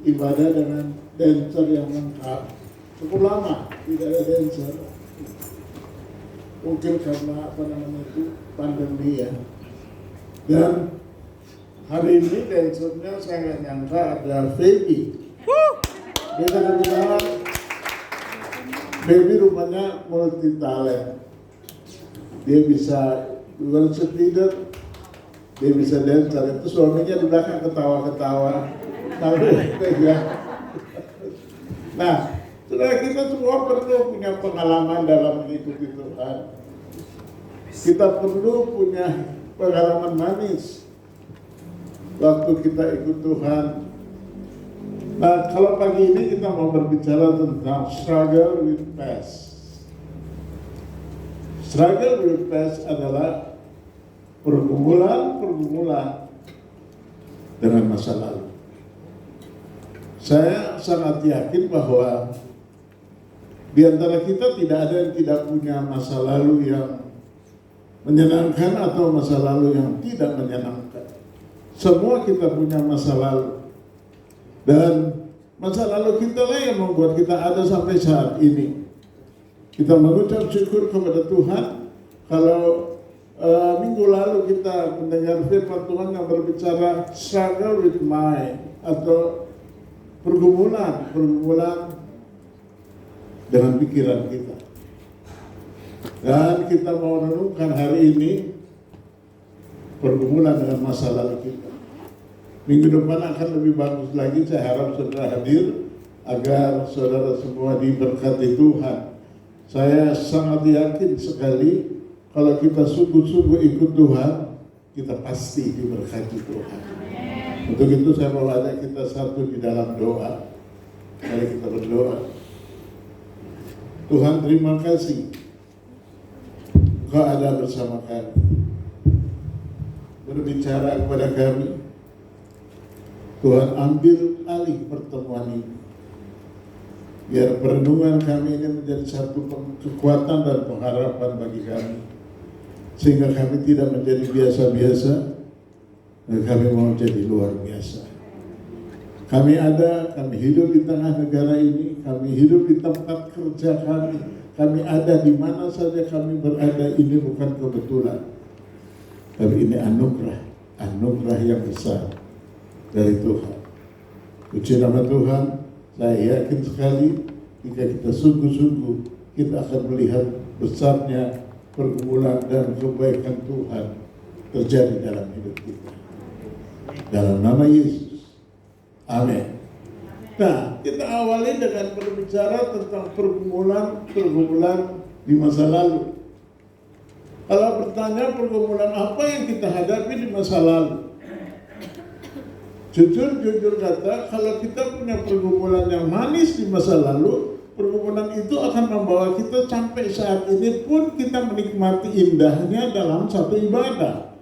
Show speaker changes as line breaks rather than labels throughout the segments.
Ibadah dengan dancer yang lengkap. Cukup lama tidak ada dancer. Mungkin karena pandemi ya. Dan hari ini dancernya saya nggak nyangka ada Baby. Dia kan bilang Baby rupanya multi talent. Dia bisa worship leader, dia bisa dancer. Itu suaminya di belakang ketawa-ketawa. Nah, saudara, kita semua perlu punya pengalaman dalam mengikuti Tuhan. Kita perlu punya pengalaman manis waktu kita ikut Tuhan. Nah, kalau pagi ini kita mau berbicara tentang struggle with past. Struggle with past adalah pergumulan dengan masa lalu. Saya sangat yakin bahwa di antara kita tidak ada yang tidak punya masa lalu yang menyenangkan atau masa lalu yang tidak menyenangkan. Semua kita punya masa lalu. Dan masa lalu kita lah yang membuat kita ada sampai saat ini. Kita mengucap syukur kepada Tuhan kalau minggu lalu kita mendengar firman Tuhan yang berbicara struggle with mind atau pergumulan dengan pikiran kita. Dan kita mau renungkan hari ini pergumulan dengan masa lalu kita. Minggu depan akan lebih bagus lagi. Saya harap saudara hadir agar saudara semua diberkati Tuhan. Saya sangat yakin sekali kalau kita sungguh-sungguh ikut Tuhan, kita pasti diberkati Tuhan. Untuk itu saya mau ajak kita satu di dalam doa. Mari kita berdoa. Tuhan, terima kasih Engkau ada bersama kami, berbicara kepada kami. Tuhan, ambil alih pertemuan ini, biar perenungan kami ini menjadi satu kekuatan dan pengharapan bagi kami, sehingga kami tidak menjadi biasa-biasa, dan kami mau jadi luar biasa. Kami hidup di tengah negara ini, kami hidup di tempat kerja kami ada di mana saja kami berada. Ini bukan kebetulan, tapi ini anugerah yang besar dari Tuhan. Puji nama Tuhan. Saya yakin sekali jika kita sungguh-sungguh, kita akan melihat besarnya pergumulan dan kebaikan Tuhan terjadi dalam hidup kita. Dalam nama Yesus. Amin. Nah, kita awali dengan berbicara tentang pergumulan di masa lalu. Kalau bertanya pergumulan apa yang kita hadapi di masa lalu? Jujur kata, kalau kita punya pergumulan yang manis di masa lalu, pergumulan itu akan membawa kita sampai saat ini pun kita menikmati indahnya dalam satu ibadah.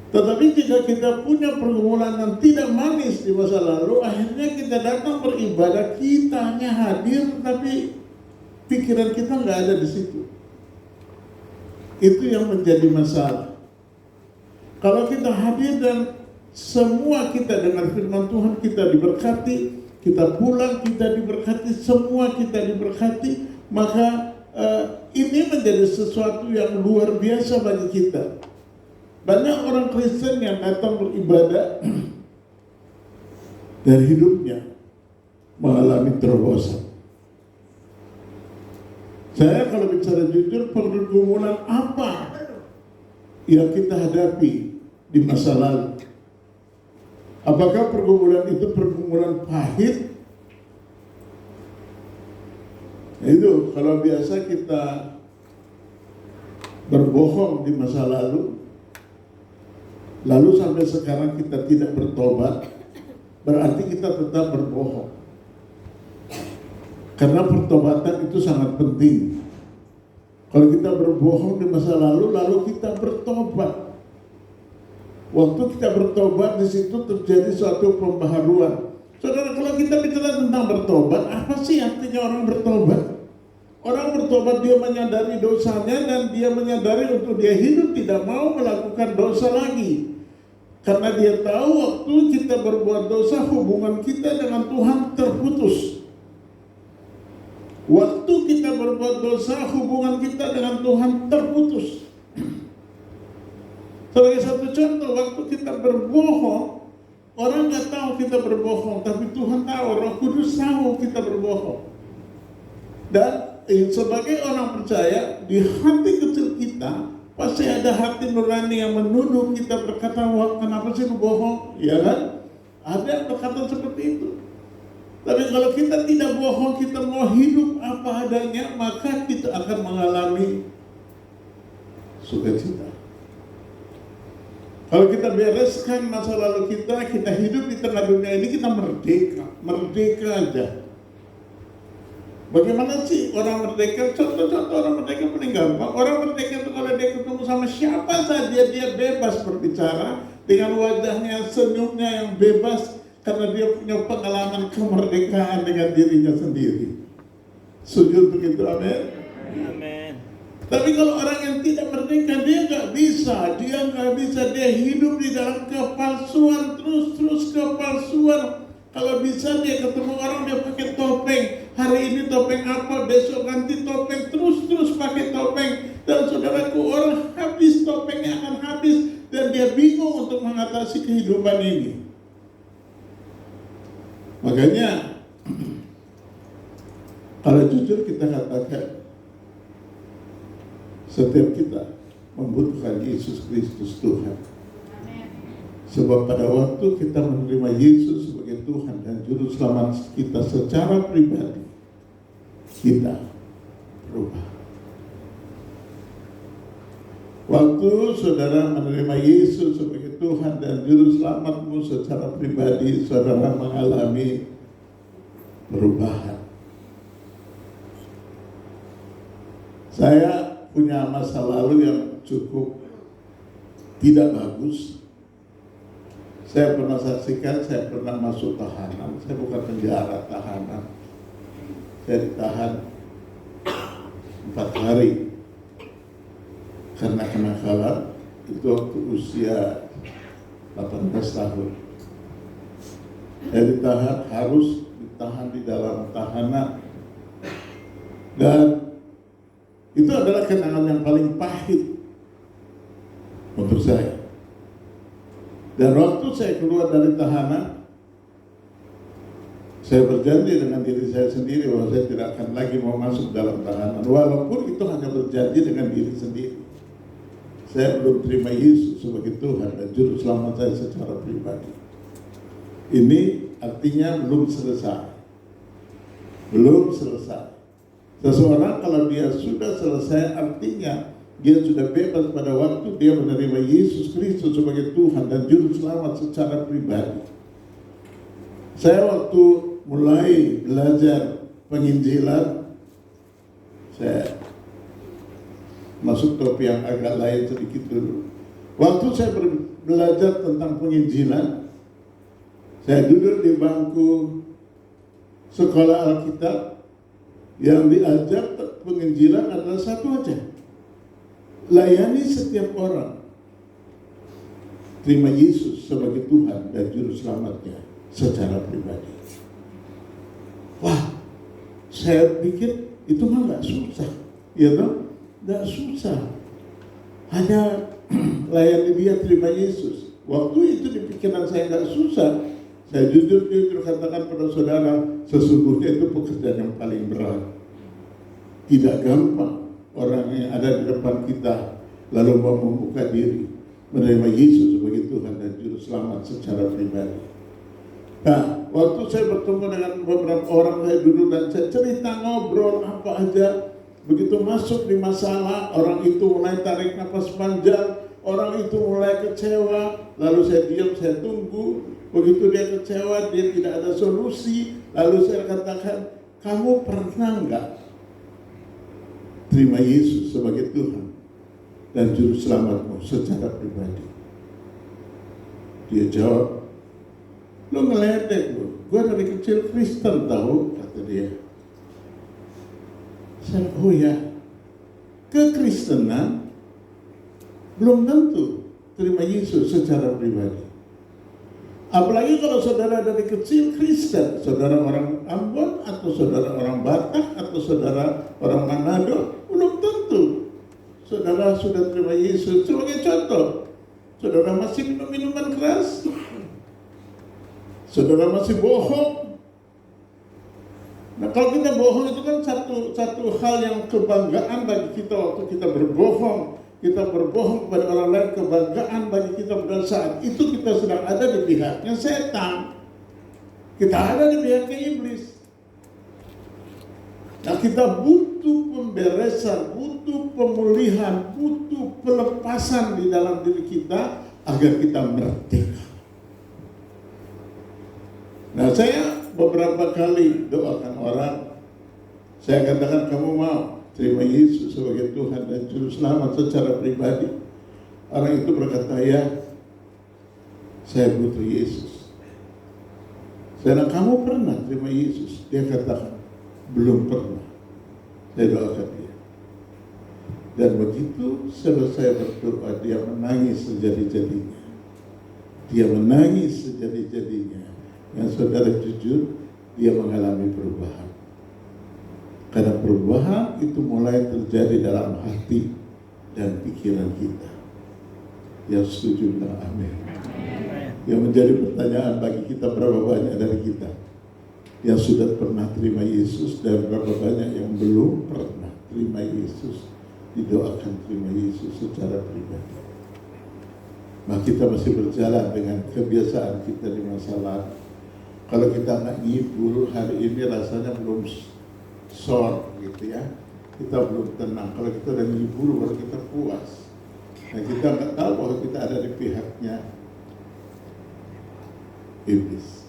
Tetapi jika kita punya pergumulan yang tidak manis di masa lalu, akhirnya kita datang beribadah, kitanya hadir, tapi pikiran kita nggak ada di situ. Itu yang menjadi masalah. Kalau kita hadir dan semua kita dengar firman Tuhan, kita diberkati, kita pulang, kita diberkati, semua kita diberkati, maka ini menjadi sesuatu yang luar biasa bagi kita. Banyak orang Kristen yang datang beribadah dan hidupnya mengalami terobosan. Saya kalau bicara jujur, pergumulan apa yang kita hadapi di masa lalu? Apakah pergumulan itu pergumulan pahit? Itu kalau biasa kita berbohong di masa lalu sampai sekarang kita tidak bertobat, berarti kita tetap berbohong. Karena pertobatan itu sangat penting. Kalau kita berbohong di masa lalu kita bertobat. Waktu kita bertobat, di situ terjadi suatu pembaharuan. Saudara, kalau kita bicara tentang bertobat, apa sih artinya orang bertobat? Orang bertobat, dia menyadari dosanya dan dia menyadari untuk dia hidup tidak mau melakukan dosa lagi. Karena dia tahu waktu kita berbuat dosa, hubungan kita dengan Tuhan terputus. Waktu kita berbuat dosa, hubungan kita dengan Tuhan terputus. Sebagai satu contoh, waktu kita berbohong, orang nggak tahu kita berbohong, tapi Tuhan tahu, Roh Kudus tahu kita berbohong. Dan sebagai orang percaya, di hati kecil kita pasti ada hati nurani yang menuduh kita, berkata, wah kenapa sih lu bohong? Ya kan? Ada yang berkata seperti itu. Tapi kalau kita tidak bohong, kita mau hidup apa adanya, maka kita akan mengalami sukacita. Kalau kita bereskan masa lalu kita hidup di tengah dunia ini, kita merdeka aja. Bagaimana sih orang merdeka? Contoh-contoh orang merdeka paling gampang. Orang merdeka itu kalau dia ketemu sama siapa saja, dia bebas berbicara dengan wajahnya, senyumnya yang bebas, karena dia punya pengalaman kemerdekaan dengan dirinya sendiri. Sujud begitu, amin.
Amin.
Tapi kalau orang yang tidak merdeka, dia nggak bisa, dia hidup di dalam kepalsuan, terus kepalsuan. Kalau bisa dia ketemu orang, dia pakai topeng. Hari ini topeng apa, besok ganti topeng, terus pakai topeng. Dan saudaraku, orang habis, topengnya akan habis, dan dia bingung untuk mengatasi kehidupan ini. Makanya, kalau jujur kita katakan, setiap kita membutuhkan Yesus Kristus Tuhan. Sebab pada waktu kita menerima Yesus sebagai Tuhan dan Juru Selamat kita secara pribadi, kita berubah. Waktu saudara menerima Yesus sebagai Tuhan dan Juru Selamatmu secara pribadi, saudara mengalami perubahan. Saya punya masa lalu yang cukup tidak bagus. Saya pernah saksikan, saya pernah masuk tahanan. Saya bukan penjara, tahanan. Saya ditahan 4 hari karena kenakalan. Itu waktu usia 18 tahun. Saya harus ditahan di dalam tahanan. Dan itu adalah kenangan yang paling pahit untuk saya. Dan waktu saya keluar dari tahanan, saya berjanji dengan diri saya sendiri bahwa saya tidak akan lagi mau masuk dalam tahanan. Walaupun itu hanya berjanji dengan diri sendiri. Saya belum terima Yesus sebagai Tuhan dan Juru Selamat saya secara pribadi. Ini artinya belum selesai. Belum selesai. Seseorang kalau dia sudah selesai, artinya dia sudah bebas pada waktu dia menerima Yesus Kristus sebagai Tuhan dan Juru Selamat secara pribadi. Saya waktu mulai belajar penginjilan, saya masuk topik yang agak lain sedikit dulu. Waktu saya belajar tentang penginjilan, saya duduk di bangku sekolah Alkitab. Yang diajar penginjilan adalah satu aja. Layani setiap orang. Terima Yesus sebagai Tuhan dan Juru Selamatnya secara pribadi. Wah, saya pikir itu mah gak susah. Ya toh? Gak susah. Hanya layani dia, terima Yesus. Waktu itu di pikiran saya gak susah. Saya jujur katakan pada saudara, sesungguhnya itu pekerjaan yang paling berat. Tidak gampang orang yang ada di depan kita lalu mau membuka diri, menerima Yesus sebagai Tuhan dan Juru Selamat secara pribadi. Nah, waktu saya bertemu dengan beberapa orang, saya duduk dan saya cerita, ngobrol apa aja. Begitu masuk di masalah, orang itu mulai tarik nafas panjang, orang itu mulai kecewa, lalu saya diam, saya tunggu. Begitu dia kecewa, dia tidak ada solusi, lalu saya katakan, kamu pernah enggak terima Yesus sebagai Tuhan dan Juru Selamatmu secara pribadi? Dia jawab, lo ngeledek lo, gue dari kecil Kristen tahu, kata dia. Saya, oh ya, kekristenan belum tentu terima Yesus secara pribadi. Apalagi kalau saudara dari kecil Kristen, saudara orang Ambon atau saudara orang Batak atau saudara orang Manado, belum tentu saudara sudah terima Yesus. Sebagai contoh, saudara masih minum minuman keras, saudara masih bohong. Nah, kalau kita bohong itu kan satu hal yang kebanggaan bagi kita waktu kita berbohong. Kita berbohong kepada orang lain, kebanggaan bagi kita pada saat itu kita sedang ada di pihaknya setan. Kita ada di pihaknya iblis. Nah, kita butuh pemberesan, butuh pemulihan, butuh pelepasan di dalam diri kita agar kita merdeka. Nah, saya beberapa kali doakan orang, saya katakan kamu mau terima Yesus sebagai Tuhan dan Juru Selamat secara pribadi. Orang itu berkata, ya, saya butuh Yesus. Saya bilang, kamu pernah terima Yesus? Dia katakan, belum pernah. Saya doakan dia. Dan begitu selesai berdoa, dia menangis sejadi-jadinya. Dia menangis sejadi-jadinya. Yang saudara jujur, dia mengalami perubahan. Karena perubahan itu mulai terjadi dalam hati dan pikiran kita. Yang setuju bilang amin. Yang menjadi pertanyaan bagi kita, berapa banyak dari kita yang sudah pernah terima Yesus dan berapa banyak yang belum pernah terima Yesus, didoakan terima Yesus secara pribadi. Nah, kita masih berjalan dengan kebiasaan kita di masa lalu. Kalau kita nggak ngibul hari ini rasanya belum sore gitu ya, kita belum tenang. Kalau kita udah ngibul baru kita puas. Nah, kita nggak tahu bahwa kita ada di pihaknya iblis.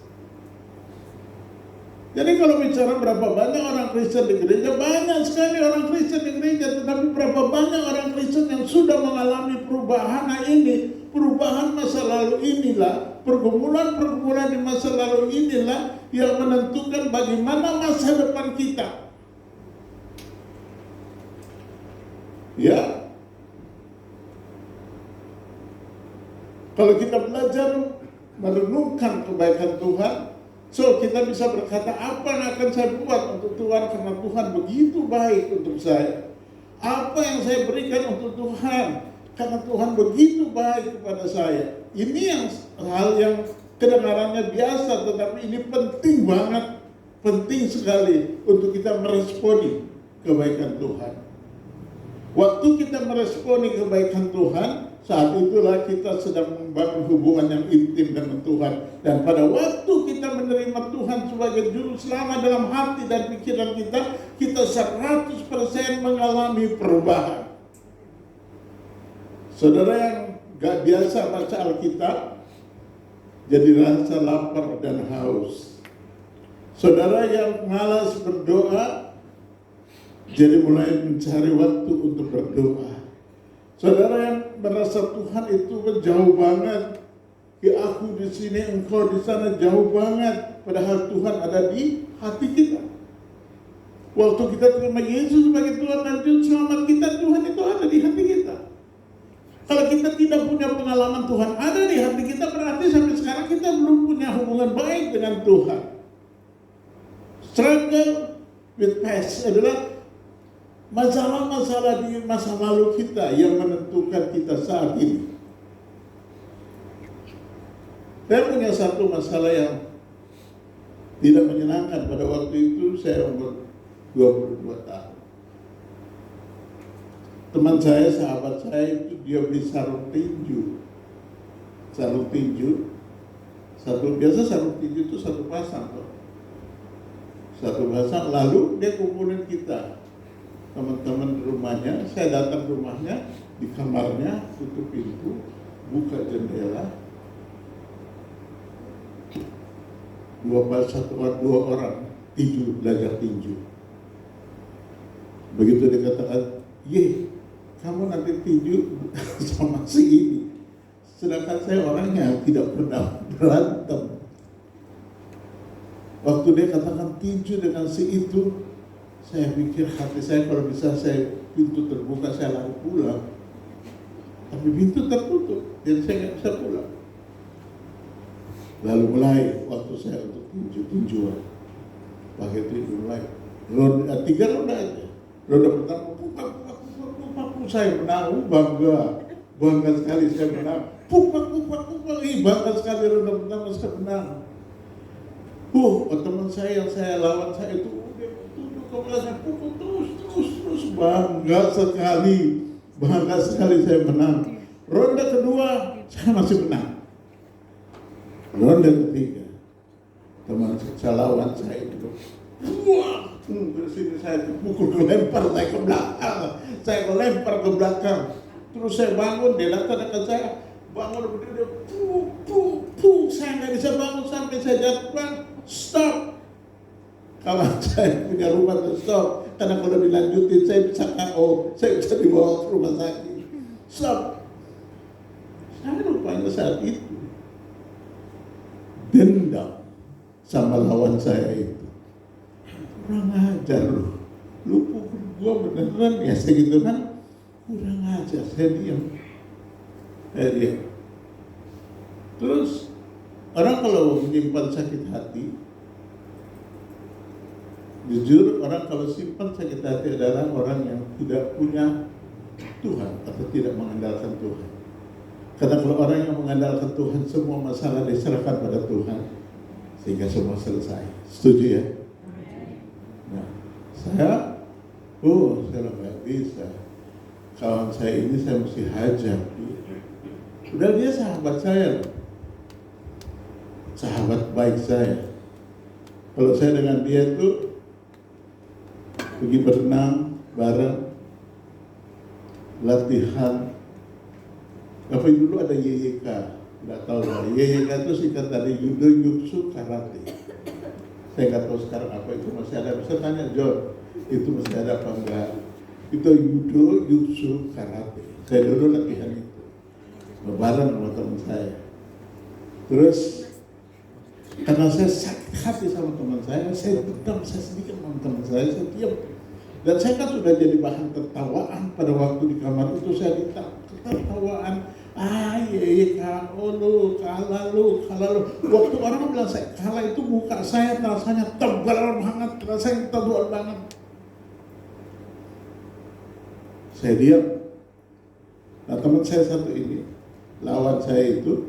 Jadi kalau bicara berapa banyak orang Kristen di gereja, banyak sekali orang Kristen di gereja, tetapi berapa banyak orang Kristen yang sudah mengalami perubahan. Nah, ini perubahan masa lalu inilah, pergumulan-pergumulan di masa lalu inilah yang menentukan bagaimana masa depan kita. Ya, kalau kita belajar merenungkan kebaikan Tuhan, so kita bisa berkata, apa yang akan saya buat untuk Tuhan karena Tuhan begitu baik untuk saya. Apa yang saya berikan untuk Tuhan karena Tuhan begitu baik kepada saya. Ini yang hal yang kedengarannya biasa, tetapi ini penting banget, penting sekali untuk kita meresponi kebaikan Tuhan. Waktu kita meresponi kebaikan Tuhan, saat itulah kita sedang membangun hubungan yang intim dengan Tuhan. Dan pada waktu kita menerima Tuhan sebagai Juru Selamat dalam hati dan pikiran kita, kita 100% mengalami perubahan. Saudara yang gak biasa baca Alkitab, jadi rasa lapar dan haus. Saudara yang malas berdoa, jadi mulai mencari waktu untuk berdoa. Saudara yang merasa Tuhan itu jauh banget, ya aku di sini, engkau di sana, jauh banget, padahal Tuhan ada di hati kita. Waktu kita terima Yesus sebagai Tuhan dan Juru Selamat kita, Tuhan itu ada di hati kita. Kalau kita tidak punya pengalaman Tuhan ada di hati kita, berarti sampai sekarang kita belum punya hubungan baik dengan Tuhan. Struggle with past adalah masalah-masalah di masa lalu kita yang menentukan kita saat ini. Saya punya satu masalah yang tidak menyenangkan. Pada waktu itu saya umur 22 tahun. Teman saya, sahabat saya itu dia beli sarung tinju. Sarung tinju, biasa sarung tinju itu satu pasang kok. Satu pasang, lalu dia kumpulin kita. Teman-teman di rumahnya, saya datang ke rumahnya, di kamarnya, tutup pintu, buka jendela, dua orang tinju, belajar tinju. Begitu dikatakan, ye, kamu nanti tinju sama si ini. Sedangkan saya orangnya tidak pernah berantem. Waktu dia katakan tinju dengan si itu, saya pikir hati saya kalau bisa saya pintu terbuka saya lari pulang. Tapi pintu tertutup, jadi saya nggak bisa pulang. Lalu mulai waktu saya untuk tinju-tinjuan. Pakai tinju mulai. Ronda 3 ronda aja. Ronda pertama, pupak, saya menang, bangga sekali saya menang. Pupak, bangga sekali ronda pertama saya menang. Teman saya yang saya lawan saya itu udah tujuh kepala saya pukul terus bangga sekali saya menang. Ronde kedua saya masih menang. Ronde ketiga teman saya lawan saya itu dari sini saya pukul lempar saya ke belakang. Terus saya bangun, dia datang dekat saya, bangun berdiri, saya nggak bisa bangun sampai saya jatuh. Stop. Kawan saya punya rumah tuh stop. Karena kalau dilanjutin saya bisa KO, saya bisa dibawa ke rumah sakit. Stop. Saya rupanya saat itu dendam sama lawan saya itu. Kurang ajar lu pukul gua beneran ya segitu kan? Kurang ajar, saya diam. Terus orang kalau menyimpan sakit hati, jujur orang kalau simpan sakit hati adalah orang yang tidak punya Tuhan atau tidak mengandalkan Tuhan. Karena kalau orang yang mengandalkan Tuhan, semua masalah diserahkan pada Tuhan sehingga semua selesai. Setuju ya? Nah, saya nggak bisa. Kawan saya ini saya mesti hajar. Udah dia sahabat saya, sahabat baik saya. Kalau saya dengan dia itu pergi berenang bareng, latihan. Apa dulu ada YYK, nggak tahu lah. YYK itu singkat dari Judo Jutsu Karate. Saya nggak tahu sekarang apa itu masih ada. Bisa tanya John, itu masih ada apa enggak? Itu Judo Jutsu Karate. Saya dulu latihan itu, bareng sama teman saya. Terus karena saya sakit hati sama teman saya dendam, saya sedikit sama teman saya diam. Dan saya kan sudah jadi bahan tertawaan pada waktu di kamar itu. Saya tertawaan. KO lu, kalah lu. Waktu orang bilang saya kalah itu muka saya rasanya tebal banget, rasanya tebal banget. Saya diam. Nah teman saya satu ini, lawan saya itu,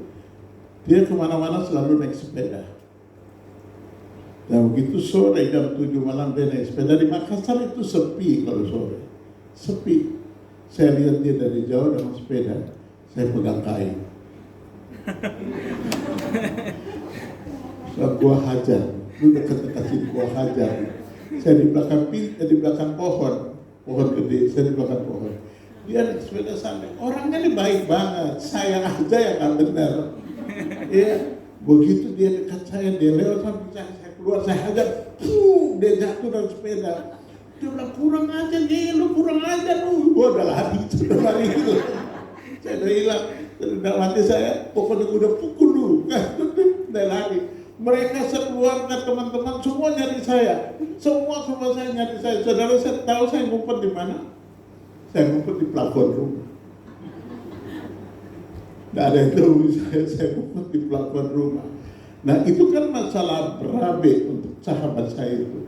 dia kemana-mana selalu naik sepeda. Dan begitu sore jam 7 malam dia naik sepeda. Di Makassar itu sepi kalau sore. Sepi. Saya lihat dia dari jauh dengan sepeda. Saya pegang kain. Gua hajar. Lu dekat-dekat sini gua hajar. Saya di belakang pohon gede. Saya di belakang pohon. Dia naik sepeda sampai. Orangnya ini baik banget. Saya aja yang nggak benar. Ya, begitu dia dekat saya, dia lewat sampai saya keluar, saya hajar. Dia jatuh dari sepeda. Dia bilang kurang aja nih, lu kurang aja lu. Gua udah lari itu. Saya udah hilang. Dalam hati saya, pokoknya udah pukul lu. Udah lari. Mereka sekeluarga teman-teman semua nyari saya. Semua saya nyari saya. Saudara saya tahu saya ngumpet di mana? Saya ngumpet di plafon rumah. Nggak ada yang tahu saya ngumpet di plafon rumah. Nah itu kan masalah berabe untuk sahabat saya itu.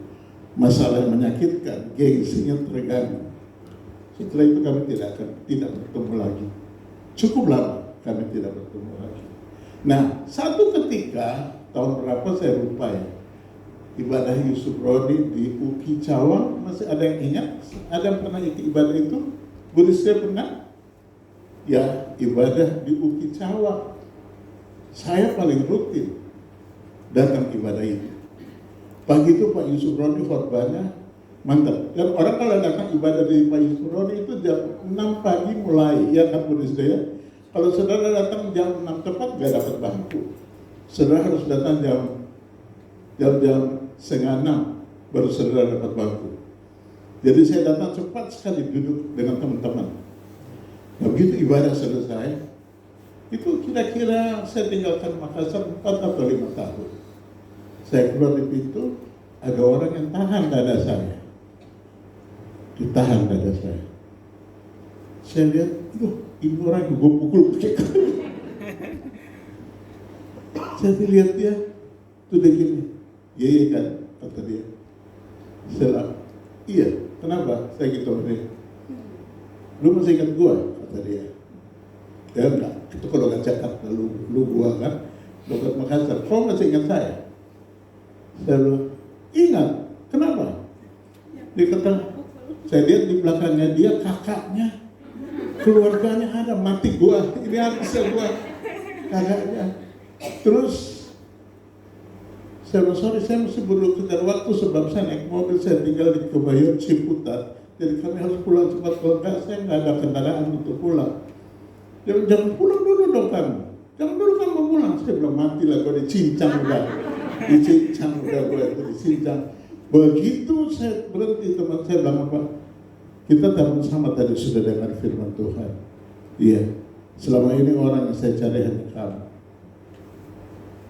Masalah yang menyakitkan, gengsinya terganggu. Setelah itu kami tidak bertemu lagi. Cukup lama kami tidak bertemu lagi. Nah, satu ketika, tahun berapa saya lupa ya, ibadah Yusuf Rodi di Uki Cawang, masih ada yang ingat? Ada yang pernah ikut ibadah itu? Burisnya pernah? Ya, ibadah di Uki Cawang. Saya paling rutin datang ibadah itu. Pagi itu Pak Yusuf Rodi khotbahnya mantap. Dan orang kalau datang ibadah di Pak Yusuf Rodi itu jam 6 pagi mulai, ya kan Bu Rizda ya. Kalau saudara datang jam 6 tepat gak dapat bangku. Saudara harus datang jam setengah 6 baru saudara dapat bangku. Jadi saya datang cepat sekali duduk dengan teman-teman. Nah, begitu ibadah selesai, itu kira-kira saya tinggalkan Makassar 4 atau 5 tahun. Saya keluar di pintu, ada orang yang tahan dada saya. Ditahan dada saya. Saya lihat, ini orang yang gue pukul pakai kain. Saya lihat dia, tuh dia gini, iya kan, kata dia. Saya bilang, iya, kenapa? Saya gitu sama dia. Lu masih ingat gua? Kata dia. Ya enggak, itu kalau gak Jakarta, lu gua kan, Logat Makassar, kau masih ingat saya? Saya bilang, ingat, kenapa? Dia kata, saya lihat di belakangnya dia kakaknya, keluarganya ada, mati gua, ini artisnya gua, kakaknya. Terus, saya bilang, sorry, saya masih perlu kejar waktu sebab saya naik mobil, saya tinggal di Kebayoran Ciputat, jadi kami harus pulang cepat, kalau enggak saya nggak ada kendaraan untuk pulang. Dia bilang, jangan pulang dulu dong kamu, jangan dulu kamu pulang. Saya bilang, mati lah, gue dicincang udah, gue dicincang. Begitu saya berhenti, teman saya bilang, apa? Kita sama tadi sudah dengar firman Tuhan. Iya, selama ini orang yang saya cari hanya kamu.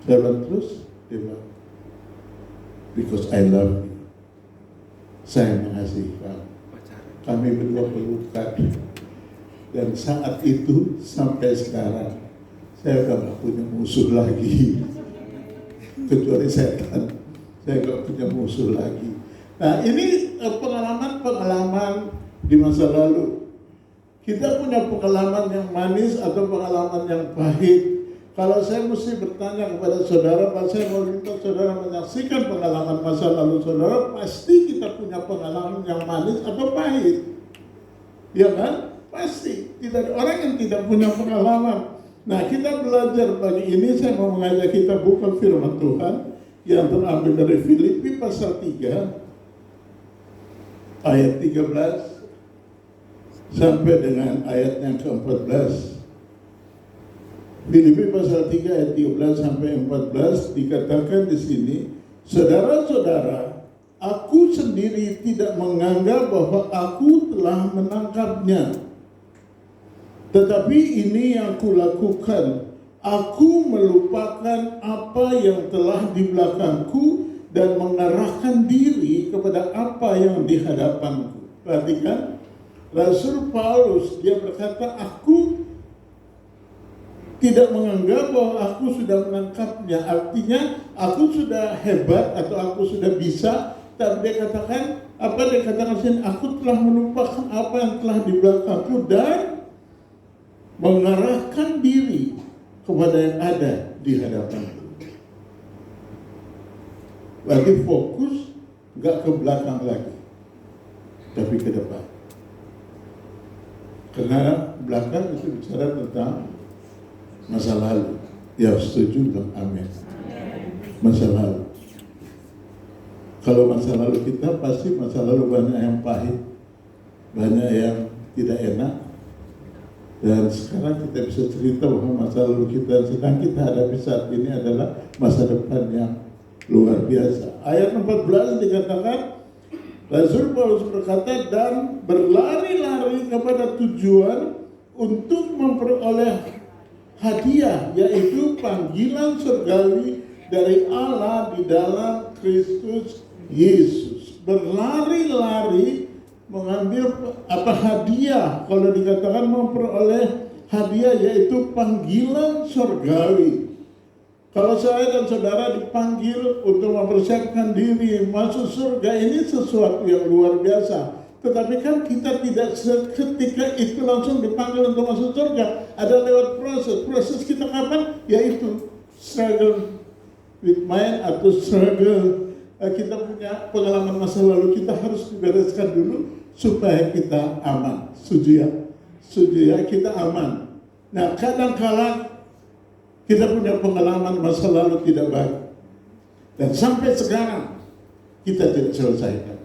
Saya bilang terus, dia bilang, because I love you. Saya mengasihi kamu. Kami berdua pelukan. Dan saat itu sampai sekarang saya gak punya musuh lagi. Kecuali setan. Saya gak punya musuh lagi. Nah ini pengalaman di masa lalu. Kita punya pengalaman yang manis atau pengalaman yang pahit. Kalau saya mesti bertanya kepada saudara, saya mau minta saudara menyaksikan pengalaman masa lalu saudara, pasti kita punya pengalaman yang manis atau pahit. Ya kan? Pasti. Tidak ada orang yang tidak punya pengalaman. Nah, kita belajar pagi ini, saya mau mengajak kita buka firman Tuhan yang terambil dari Filipi pasal 3 ayat 13 sampai dengan ayat yang ke-14. Filipi pasal 3 ayat 13 sampai 14 dikatakan di sini, saudara-saudara, aku sendiri tidak menganggap bahwa aku telah menangkapnya. Tetapi ini yang kulakukan, aku melupakan apa yang telah di belakangku dan mengarahkan diri kepada apa yang di hadapanku. Perhatikan, Rasul Paulus dia berkata, aku tidak menganggap bahwa aku sudah menangkapnya. Artinya aku sudah hebat atau aku sudah bisa. Tapi dia katakan, apa dia katakan sini? Aku telah melupakan apa yang telah di belakangku dan mengarahkan diri kepada yang ada di hadapanku. Berarti fokus nggak ke belakang lagi, tapi ke depan. Karena belakang itu bicara tentang masa lalu. Ya setuju dong, amin. Masa lalu. Kalau masa lalu kita pasti masa lalu banyak yang pahit, banyak yang tidak enak. Dan sekarang kita bisa cerita bahwa masa lalu kita sedang kita hadapi saat ini adalah masa depan yang luar biasa. Ayat 14 dikatakan, Rasul Paulus berkata, dan berlari-lari kepada tujuan untuk memperoleh hadiah, yaitu panggilan surgawi dari Allah di dalam Kristus Yesus. Berlari-lari mengambil hadiah. Kalau dikatakan memperoleh hadiah, yaitu panggilan surgawi. Kalau saya dan saudara dipanggil untuk mempersiapkan diri masuk surga, ini sesuatu yang luar biasa. Tetapi kan kita tidak seketika itu langsung dipanggil untuk masuk surga. Ada lewat proses. Proses kita kapan? Yaitu struggle with mind atau struggle. Kita punya pengalaman masa lalu, kita harus dibereskan dulu supaya kita aman. Setuju ya? Setuju ya, kita aman. Nah, kadang-kala kita punya pengalaman masa lalu tidak baik. Dan sampai sekarang kita tidak selesaikan.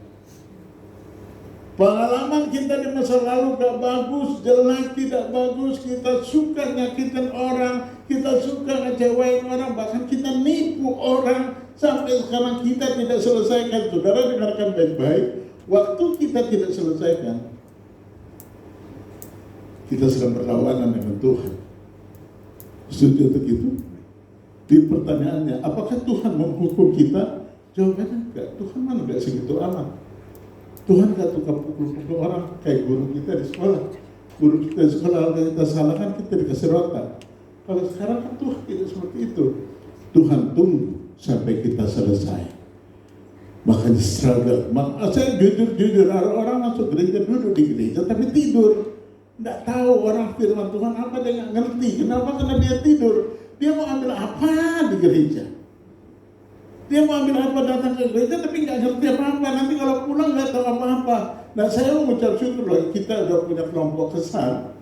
Pengalaman kita di masa lalu gak bagus, jelek, tidak bagus. Kita suka nyakitin orang, kita suka ngecewain orang, bahkan kita nipu orang. Sampai sekarang kita tidak selesaikan. Saudara dengarkan baik-baik. Waktu kita tidak selesaikan, kita sedang berlawanan dengan Tuhan. Setuju untuk itu? Di pertanyaannya, apakah Tuhan menghukum kita? Jawabannya enggak. Tuhan mana enggak segitu amat. Tuhan enggak suka pukul-pukul orang kayak guru kita di sekolah. Guru kita di sekolah, kalau kita salah kan kita dikasih rotan. Kalau sekarang kan Tuhan tidak seperti itu. Tuhan tunggu sampai kita selesai. Makanya struggle. Saya jujur orang masuk gereja, duduk di gereja tapi tidur. Nggak tahu orang firman Tuhan apa, dia nggak ngerti. Kenapa? Karena dia tidur. Dia mau ambil apa di gereja? Dia mau ambil apa datang ke gereja tapi nggak ngerti apa-apa. Nanti kalau pulang nggak tahu apa-apa. Nah, saya mau mengucap syukur loh, kita udah punya kelompok kesan.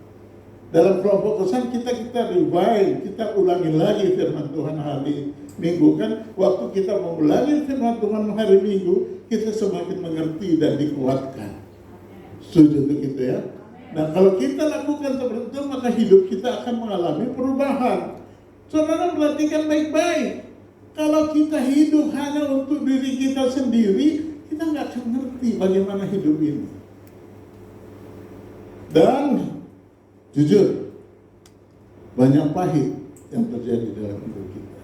Dalam kelompok kesan kita revive, kita ulangi lagi firman Tuhan hari Minggu kan. Waktu kita mengulangi firman Tuhan hari Minggu, kita semakin mengerti dan dikuatkan. Setuju begitu ya? Nah, kalau kita lakukan seperti itu, maka hidup kita akan mengalami perubahan. Saudara perhatikan baik-baik. Kalau kita hidup hanya untuk diri kita sendiri, kita nggak akan ngerti bagaimana hidup ini. Dan jujur, banyak pahit yang terjadi dalam hidup kita.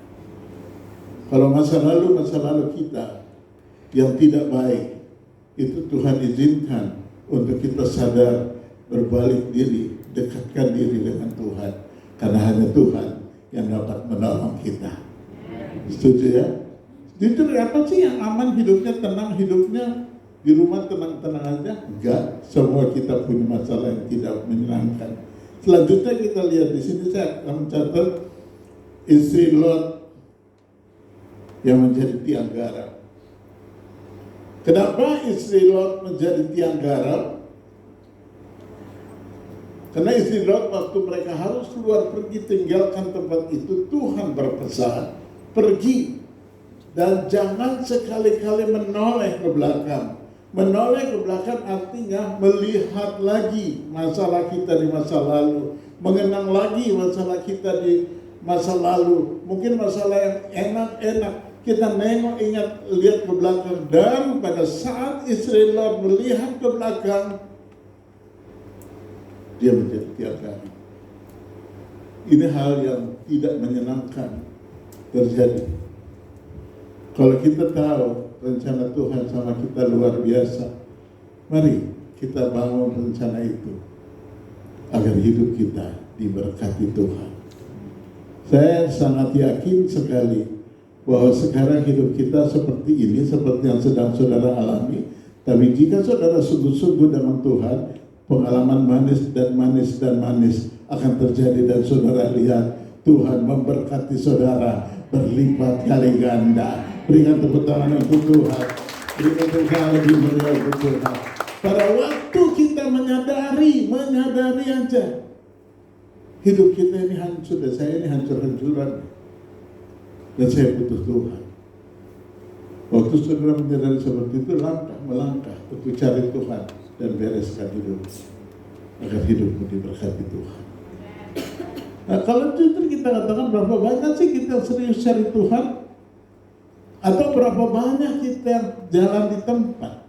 Kalau masa lalu kita yang tidak baik, itu Tuhan izinkan untuk kita sadar, berbalik diri, dekatkan diri dengan Tuhan. Karena hanya Tuhan yang dapat menolong kita. Setuju ya? Jujur, apa sih yang aman hidupnya, tenang hidupnya, di rumah tenang-tenang aja? Enggak, semua kita punya masalah yang tidak menyenangkan. Selanjutnya kita lihat di sini, saya akan mencatat istri Lot yang menjadi tiang garam. Kenapa istri Lot menjadi tiang garam? Karena istri Lot waktu mereka harus keluar pergi tinggalkan tempat itu, Tuhan berpesan, pergi dan jangan sekali-kali menoleh ke belakang. Menoleh ke belakang artinya melihat lagi masalah kita di masa lalu, mengenang lagi masalah kita di masa lalu. Mungkin masalah yang enak-enak, kita nengok, ingat, lihat ke belakang. Dan pada saat istri Lot melihat ke belakang, dia menjadi tiang garam. Ini hal yang tidak menyenangkan terjadi. Kalau kita tahu rencana Tuhan sama kita luar biasa, mari kita bangun rencana itu agar hidup kita diberkati Tuhan. Saya sangat yakin sekali bahwa sekarang hidup kita seperti ini, seperti yang sedang saudara alami. Tapi jika saudara sungguh-sungguh dengan Tuhan, pengalaman manis dan manis akan terjadi, dan saudara lihat Tuhan memberkati saudara berlipat kali ganda. Berikan tepuk tangan untuk Tuhan. Berikan tepuk tangan lebih meriah untuk Tuhan. Pada waktu kita menyadari aja hidup kita ini hancur, dan saya ini hancur-hancuran, dan saya butuh Tuhan. Waktu saudara menyadari seperti itu, melangkah untuk cari Tuhan dan bereskan hidup agar hidupmu diberkati Tuhan. Nah, kalau jujur kita katakan, berapa banyak sih kita serius cari Tuhan? Atau berapa banyak kita jalan di tempat?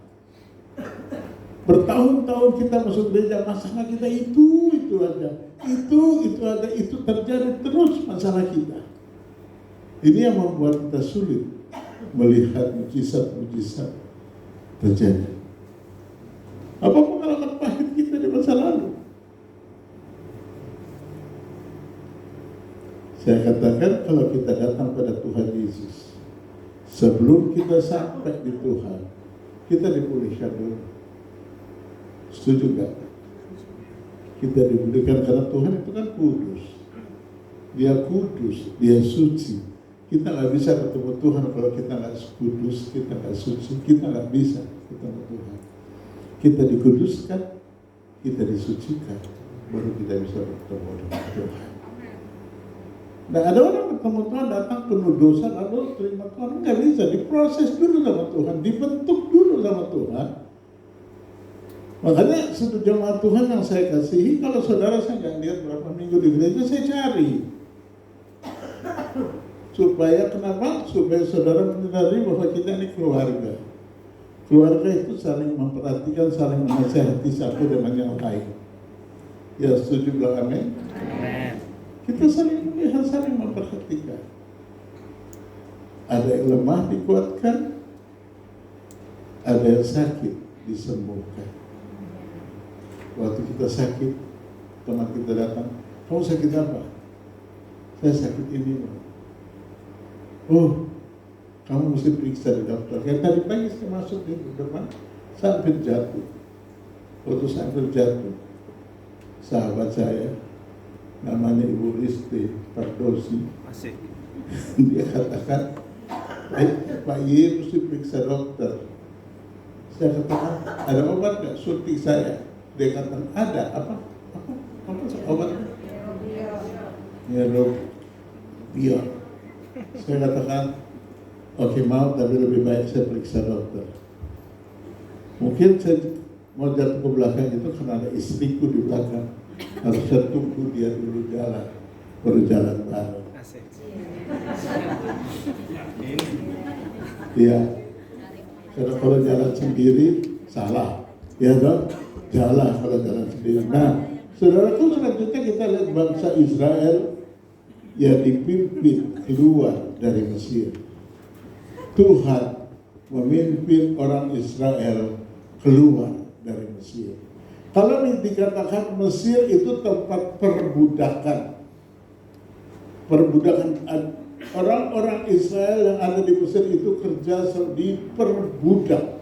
Bertahun-tahun kita masuk gereja, masalah kita itu aja, itu terjadi terus masalah kita. Ini yang membuat kita sulit melihat mujizat-mujizat terjadi. Apa pengalaman pahit kita di masa lalu? Saya katakan, kalau kita datang pada Tuhan Yesus, sebelum kita sampai di Tuhan, kita dipulihkan dulu. Setuju gak? Kita dipulihkan karena Tuhan itu kan kudus. Dia suci. Kita nggak bisa ketemu Tuhan kalau kita nggak kudus, kita nggak suci, kita nggak bisa ketemu Tuhan. Kita dikuduskan, kita disucikan, baru kita bisa bertemu dengan Tuhan. Nah, ada orang bertemu Tuhan datang penuh dosa, lalu terima Tuhan, nggak bisa. Diproses dulu sama Tuhan, dibentuk dulu sama Tuhan. Makanya satu jemaat Tuhan yang saya kasihi, kalau saudara saya nggak lihat berapa minggu di gereja, saya cari. Supaya kenapa? Supaya saudara menyadari bahwa kita ini keluarga. Keluarga itu saling memperhatikan, saling menasihati satu dengan yang lain. Ya, setuju bilang amin? Amin. Kita saling melihat, saling memperhatikan. Ada yang lemah dikuatkan, ada yang sakit disembuhkan. Waktu kita sakit, teman kita datang, kamu sakit apa? Saya sakit ini, Bang. Oh, kamu mesti periksa di dokter. Kayak tadi pagi saya masuk di depan, sampai jatuh. Waktu sampai jatuh, sahabat saya, namanya Ibu Risti Pardosi, dia katakan, Pak Ye mesti periksa dokter. Saya katakan, ada obat nggak? Suntik saya. Dia katakan, ada. Apa obatnya? Neurobion. Saya katakan, oke, mau, tapi lebih baik saya periksa dokter. Mungkin saya mau jatuh ke belakang itu karena ada istriku di belakang. Harus saya tunggu dia dulu jalan, baru jalan bareng. Iya. Karena kalau jalan sendiri salah, ya dong. Jalan kalau jalan sendiri. Nah, saudaraku, selanjutnya kita lihat bangsa Israel yang dipimpin keluar dari Mesir. Tuhan memimpin orang Israel keluar dari Mesir. Kalau dikatakan Mesir itu tempat perbudakan. Orang-orang Israel yang ada di Mesir itu kerja diperbudak.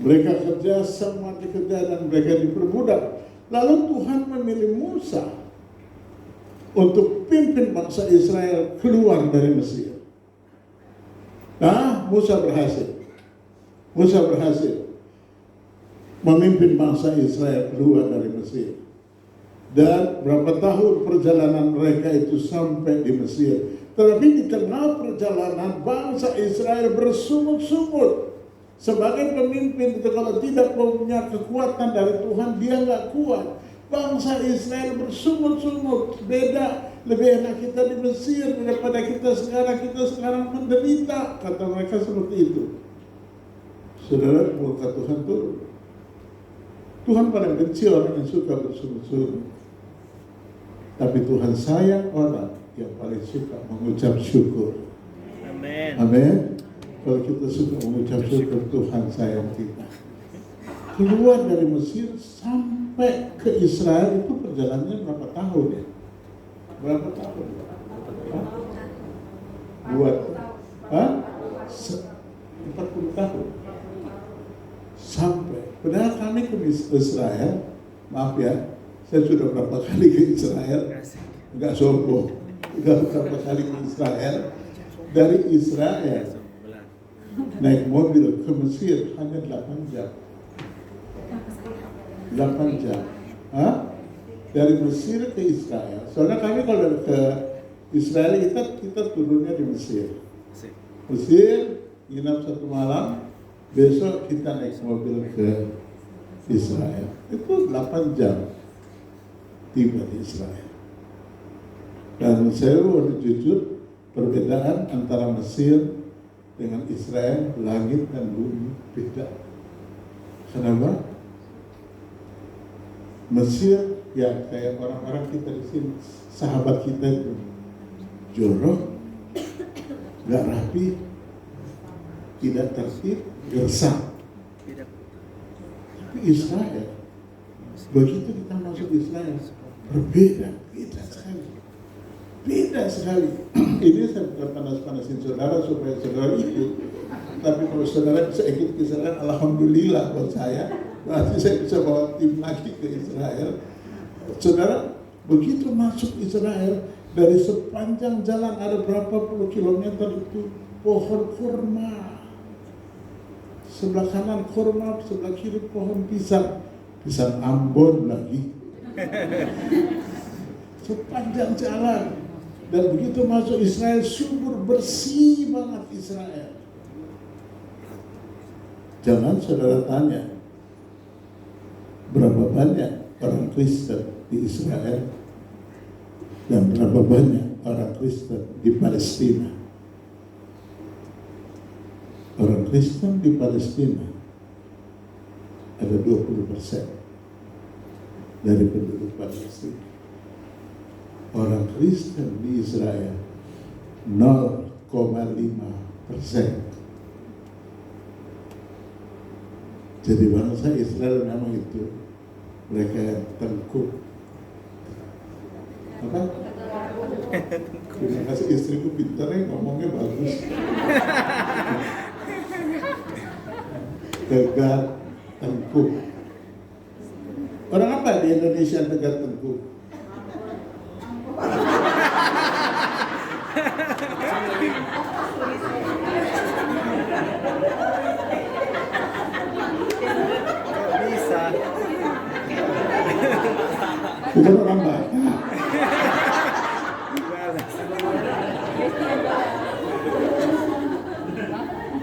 Mereka kerja semua dikerja dan mereka diperbudak. Lalu Tuhan memilih Musa untuk pimpin bangsa Israel keluar dari Mesir. Nah, Musa berhasil memimpin bangsa Israel keluar dari Mesir. Dan berapa tahun perjalanan mereka itu sampai di Mesir. Tetapi di tengah perjalanan bangsa Israel bersungut-sungut. Sebagai pemimpin itu kalau tidak punya kekuatan dari Tuhan, dia nggak kuat. Bangsa Israel bersungut-sungut. Beda, lebih enak kita di Mesir daripada kita sekarang menderita. Kata mereka seperti itu. Saudara, murka Tuhan turun. Tuhan paling benci orang yang suka bersungut-sungut. Tapi Tuhan sayang orang yang paling suka mengucap syukur.
Amin.
Amin. Kalau kita suka mengucap syukur, Tuhan sayang kita. Keluar dari Mesir sampai ke Israel itu perjalanannya berapa tahun ya? Berapa tahun? Buat 40 tahun. Sampai. Padahal kami ke Israel, maaf ya, saya sudah berapa kali ke Israel, enggak sombong, sudah berapa kali ke Israel. Dari Israel naik mobil ke Mesir hanya 8 jam. 8 jam. Dari Mesir ke Israel. Soalnya kami kalau ke Israel kita turunnya di Mesir. Mesir, nginap 1 malam, besok kita naik mobil ke Israel. Itu 8 jam tiba di Israel. Dan saya harus jujur, perbedaan antara Mesir dengan Israel, langit dan bumi beda. Kenapa? Mesir ya kayak orang-orang kita di sini, sahabat kita itu jorok, gak rapi, tidak tertib, gersang. Tapi Israel, begitu kita masuk Israel, beda sekali. Ini saya bukan panas-panasin saudara supaya saudara ikut, tapi kalau saudara bisa ikut ke Israel, alhamdulillah buat saya. Berarti saya bisa bawa tim lagi ke Israel. Saudara, begitu masuk Israel, dari sepanjang jalan ada berapa puluh kilometer itu pohon kurma. Sebelah kanan kurma, sebelah kiri pohon pisang Ambon lagi. Sepanjang jalan. Dan begitu masuk Israel, sumur bersih banget Israel. Jangan saudara tanya, berapa banyak orang Kristen di Israel dan berapa banyak orang Kristen di Palestina. Orang Kristen di Palestina ada 20% dari penduduk Palestina. Orang Kristen di Israel 0,5%. Jadi bangsa Israel memang itu mereka yang tengkuk. Apa? Terima kasih, istriku pintarnya, ngomongnya bagus. Tegar tengkuk. Orang apa di Indonesia tegar tengkuk?
Bisa.
Bukan orang Batak.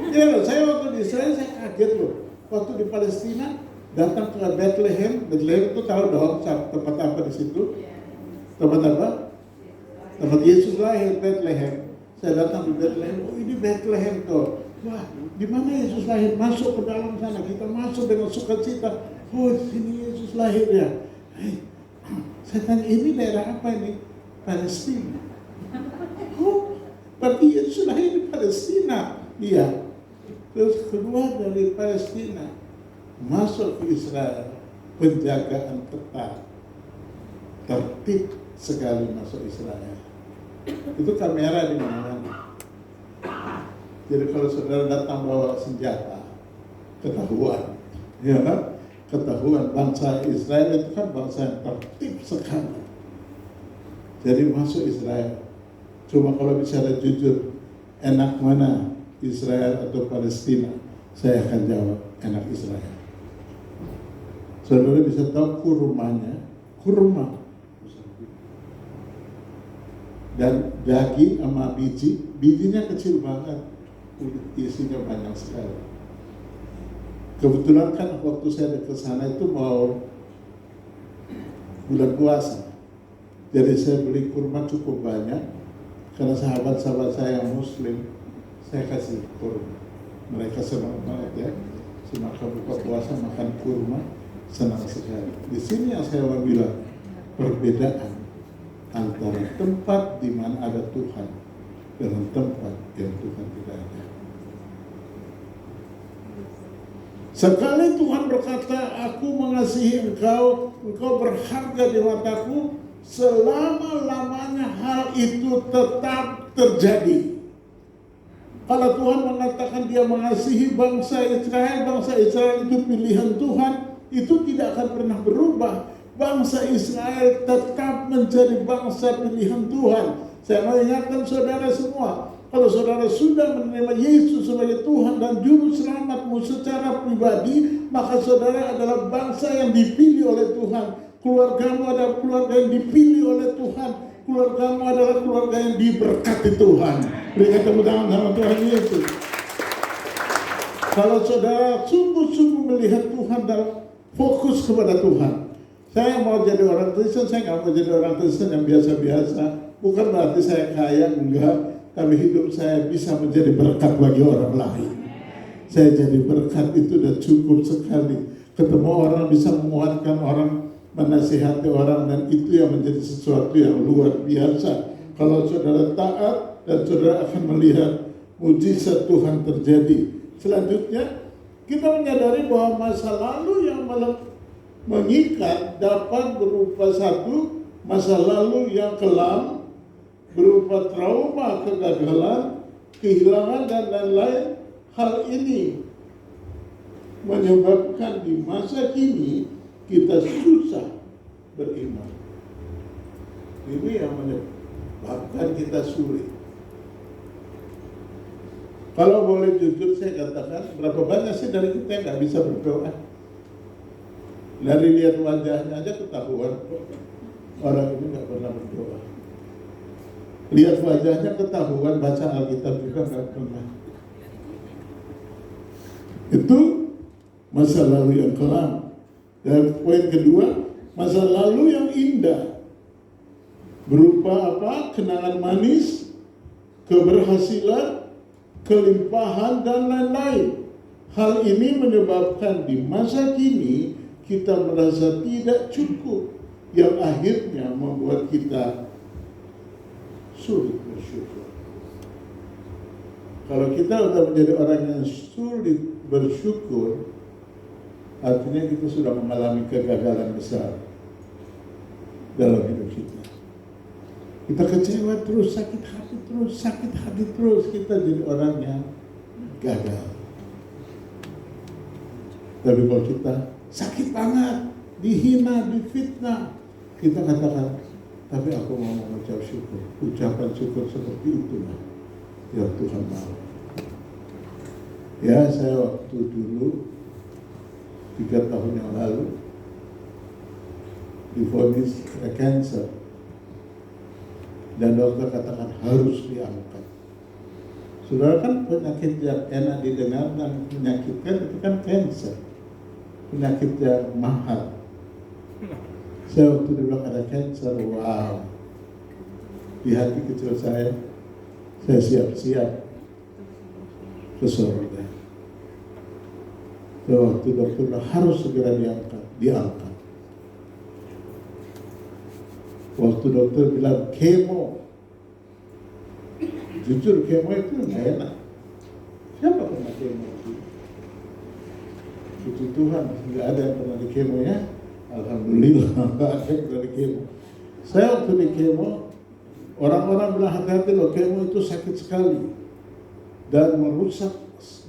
Ya loh, saya waktu di Israel saya kaget loh. Waktu di Palestina datang ke Bethlehem. Bethlehem itu tahu dong tempat apa di situ? Tempat apa? Tempat Yesus lahir, Bethlehem. Saya datang di Bethlehem. Oh, ini Bethlehem tuh. Wah, di mana Yesus lahir? Masuk ke dalam sana. Kita masuk dengan sukacita. Oh, di sini Yesus lahir ya. Hei, saya tanya, ini daerah apa ini? Palestina. Oh, berarti Yesus lahir di Palestina. Iya. Terus keluar dari Palestina, masuk ke Israel, penjagaan ketat, tertib sekali masuk Israel. Itu kamera di mana-mana. Jadi kalau saudara datang bawa senjata, ketahuan, ya kan? Ketahuan. Bangsa Israel itu kan bangsa yang tertib sekali. Jadi masuk Israel. Cuma kalau bicara jujur, enak mana? Israel atau Palestina? Saya akan jawab enak Israel. Saudara bisa tahu kurmanya, kurma dan daging sama bijinya kecil banget, isinya banyak sekali. Kebetulan kan waktu saya ke sana itu mau bulan puasa, jadi saya beli kurma cukup banyak karena sahabat-sahabat saya yang Muslim. Saya kasih kurma. Mereka senang banget ya. Semakin buka puasa makan kurma, senang sekali. Di sini yang saya mau bilang, perbedaan antara tempat di mana ada Tuhan dengan tempat yang Tuhan tidak ada. Sekali Tuhan berkata, aku mengasihi engkau, engkau berharga di mataku, selama-lamanya hal itu tetap terjadi. Kalau Tuhan mengatakan dia mengasihi bangsa Israel itu pilihan Tuhan, itu tidak akan pernah berubah. Bangsa Israel tetap menjadi bangsa pilihan Tuhan. Saya mau ingatkan saudara semua, kalau saudara sudah menerima Yesus sebagai Tuhan dan Juru Selamatmu secara pribadi, maka saudara adalah bangsa yang dipilih oleh Tuhan. Keluargamu adalah keluarga yang dipilih oleh Tuhan. Keluargamu adalah keluarga yang diberkati Tuhan. Berikan tepuk tangan sama Tuhan Yesus. Kalau saudara sungguh-sungguh melihat Tuhan dan fokus kepada Tuhan. Saya mau jadi orang Kristen, saya nggak mau jadi orang Kristen yang biasa-biasa. Bukan berarti saya kaya, enggak. Tapi hidup saya bisa menjadi berkat bagi orang lain. Saya jadi berkat itu sudah cukup sekali. Ketemu orang bisa menguatkan orang, menasihati orang, dan itu yang menjadi sesuatu yang luar biasa. Kalau saudara taat dan saudara akan melihat mujizat Tuhan terjadi. Selanjutnya kita menyadari bahwa masa lalu yang mengikat dapat berupa satu masa lalu yang kelam, berupa trauma, kegagalan, kehilangan, dan lain-lain. Hal ini menyebabkan di masa kini kita susah beriman. Ini yang menyebabkan kita sulit. Kalau boleh jujur saya katakan, berapa banyak sih dari kita yang nggak bisa berdoa? Dari lihat wajahnya aja ketahuan orang ini nggak pernah berdoa. Lihat wajahnya ketahuan baca Alkitab juga nggak pernah. Itu masa lalu yang kelam. Dan poin kedua, masa lalu yang indah berupa apa? Kenangan manis, keberhasilan, kelimpahan, dan lain-lain. Hal ini menyebabkan di masa kini kita merasa tidak cukup, yang akhirnya membuat kita sulit bersyukur. Kalau kita sudah menjadi orang yang sulit bersyukur, artinya kita sudah mengalami kegagalan besar dalam hidup kita. Kita kecewa terus, sakit hati terus, kita jadi orang yang gagal. Tapi kalau kita sakit banget, dihina, difitnah, kita katakan, tapi aku mau mengucap syukur. Ucapan syukur seperti itulah yang Tuhan mau. Ya, saya waktu dulu 3 tahun yang lalu divonis cancer, dan dokter katakan harus diangkat. Saudara, kan penyakit yang enak didengar dan menyakitkan itu kan cancer, penyakit yang mahal. Saya waktu dibilang ada cancer, wow, di hati kecil saya siap-siap ke surga. So, waktu dokter bilang harus segera diangkat. Waktu dokter bilang kemo, jujur kemo itu nggak enak. Siapa pernah kemo itu? Puji Tuhan, nggak ada yang pernah di kemo ya. Alhamdulillah, nggak ada yang pernah di kemo. Saya waktu di kemo, orang-orang bilang hati-hati loh, kemo itu sakit sekali dan merusak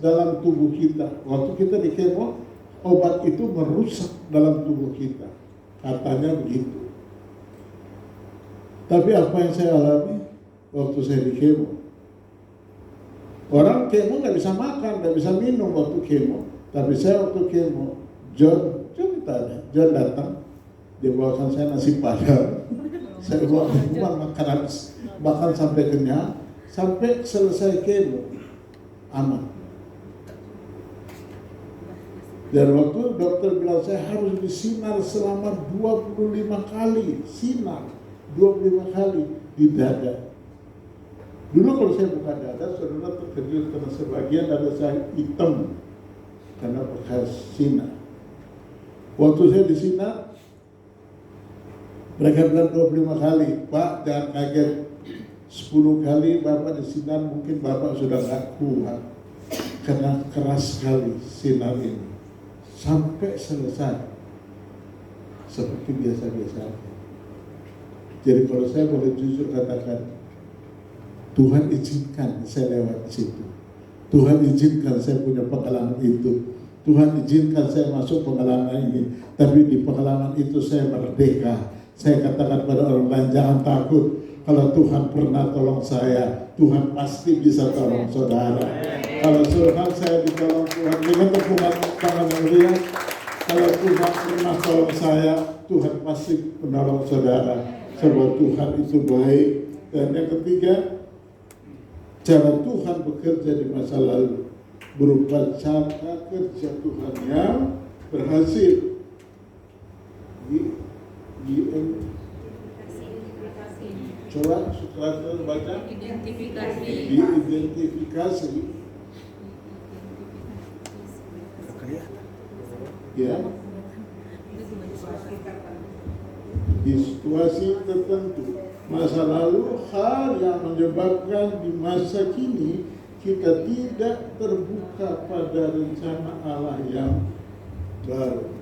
dalam tubuh kita. Waktu kita di kemo, obat itu merusak dalam tubuh kita. Katanya begitu. Tapi apa yang saya alami waktu saya di kemo? Orang kemo nggak bisa makan, nggak bisa minum waktu kemo. Tapi saya waktu kemo, John datang, dia bawakan saya nasi padang. Saya bawa makan sampai kenyang, sampai selesai kemo, aman. Dan waktu dokter bilang saya harus disinar selama 25 kali, sinar 25 kali di dada. Dulu kalau saya buka dada, saudara terkejut karena sebagian dada saya hitam karena bekas sinar. Waktu saya disinar, mereka bilang 25 kali, Pak jangan kaget, 10 kali Bapak disinar mungkin Bapak sudah gak kuat karena keras sekali sinar ini. Sampai selesai seperti biasa-biasa. Jadi kalau saya boleh jujur katakan, Tuhan izinkan saya lewat situ. Tuhan izinkan saya punya pengalaman itu. Tuhan izinkan saya masuk pengalaman ini. Tapi di pengalaman itu saya merdeka. Saya katakan pada orang lain, jangan takut. Kalau Tuhan pernah tolong saya, Tuhan pasti bisa tolong saudara. Kalau Tuhan saya ditolong Tuhan dengan tepukan tangan yang meriah. Kalau Tuhan pernah tolong saya, Tuhan pasti menolong saudara. Sebab Tuhan itu baik. Dan yang ketiga, cara Tuhan bekerja di masa lalu berupa cara kerja Tuhan yang berhasil. Coba saudara baca. Diidentifikasi. Ya. Di situasi tertentu, masa lalu, hal yang menyebabkan di masa kini kita tidak terbuka pada rencana Allah yang baru.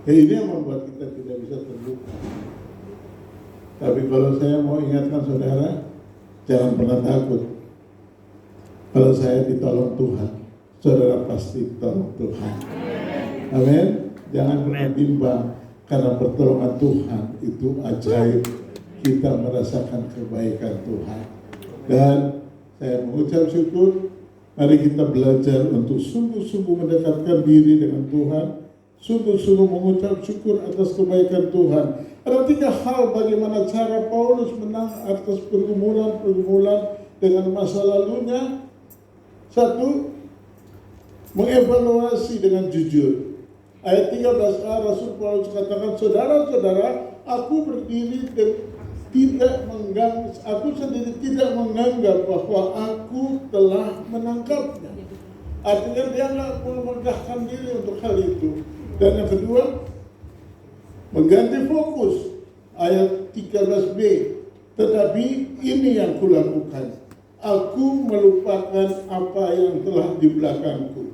Ini yang membuat kita tidak bisa terbuka. Tapi kalau saya mau ingatkan saudara, jangan pernah takut. Kalau saya ditolong Tuhan, saudara pasti ditolong Tuhan. Amin. Jangan pernah bimbang, karena pertolongan Tuhan itu ajaib. Kita merasakan kebaikan Tuhan. Dan saya mengucap syukur, mari kita belajar untuk sungguh-sungguh mendekatkan diri dengan Tuhan, sungguh-sungguh mengucap syukur atas kebaikan Tuhan. Ada 3 hal bagaimana cara Paulus menang atas pergumulan dengan masa lalunya. 1, mengevaluasi dengan jujur. Ayat 13a Rasul Paulus katakan, saudara-saudara, aku sendiri tidak menganggap bahwa aku telah menangkapnya. Artinya dia nggak memegahkan diri untuk hal itu. Dan yang kedua, mengganti fokus. Ayat 13b, tetapi ini yang kulakukan, aku melupakan apa yang telah di belakangku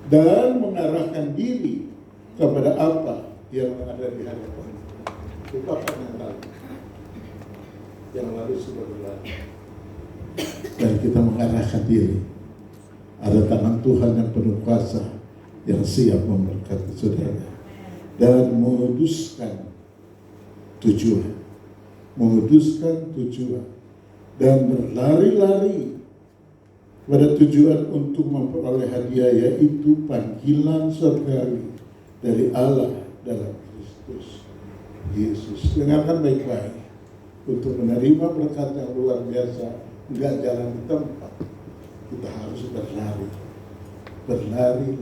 dan mengarahkan diri kepada apa yang ada di hadapan. lupakan yang lalu. Yang lalu sudah berlalu. Dan kita mengarahkan diri. Ada tangan Tuhan yang penuh kuasa yang siap memberkati saudara dan menguduskan tujuan, dan berlari-lari pada tujuan untuk memperoleh hadiah, yaitu panggilan surgawi dari Allah dalam Kristus Yesus. Dengarkan baik-baik, untuk menerima berkat yang luar biasa, enggak jalan di tempat, kita harus berlari-lari.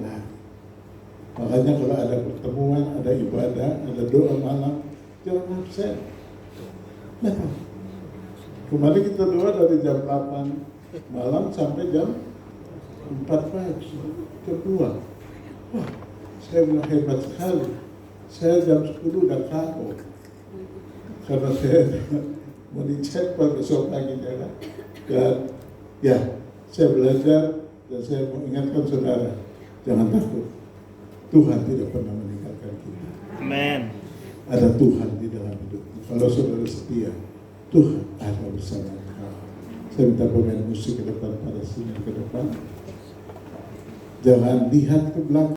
Makanya kalau ada pertemuan, ada ibadah, ada doa malam, jangan absen. Nah, kemarin kita doa dari jam 8 malam sampai jam 4 pagi, jam 2. Wah, saya bilang hebat sekali. Saya jam 10 udah KO. Karena saya mau dicek besok paginya. Dan ya, saya belajar dan saya mengingatkan saudara, jangan takut. Tuhan tidak pernah meninggalkan kita.
Amen.
Ada Tuhan di dalam hidup. Kalau saudara setia, Tuhan ada bersama kau. Saya minta pemain musik ke depan, pada sini ke depan. Jangan lihat ke belakang.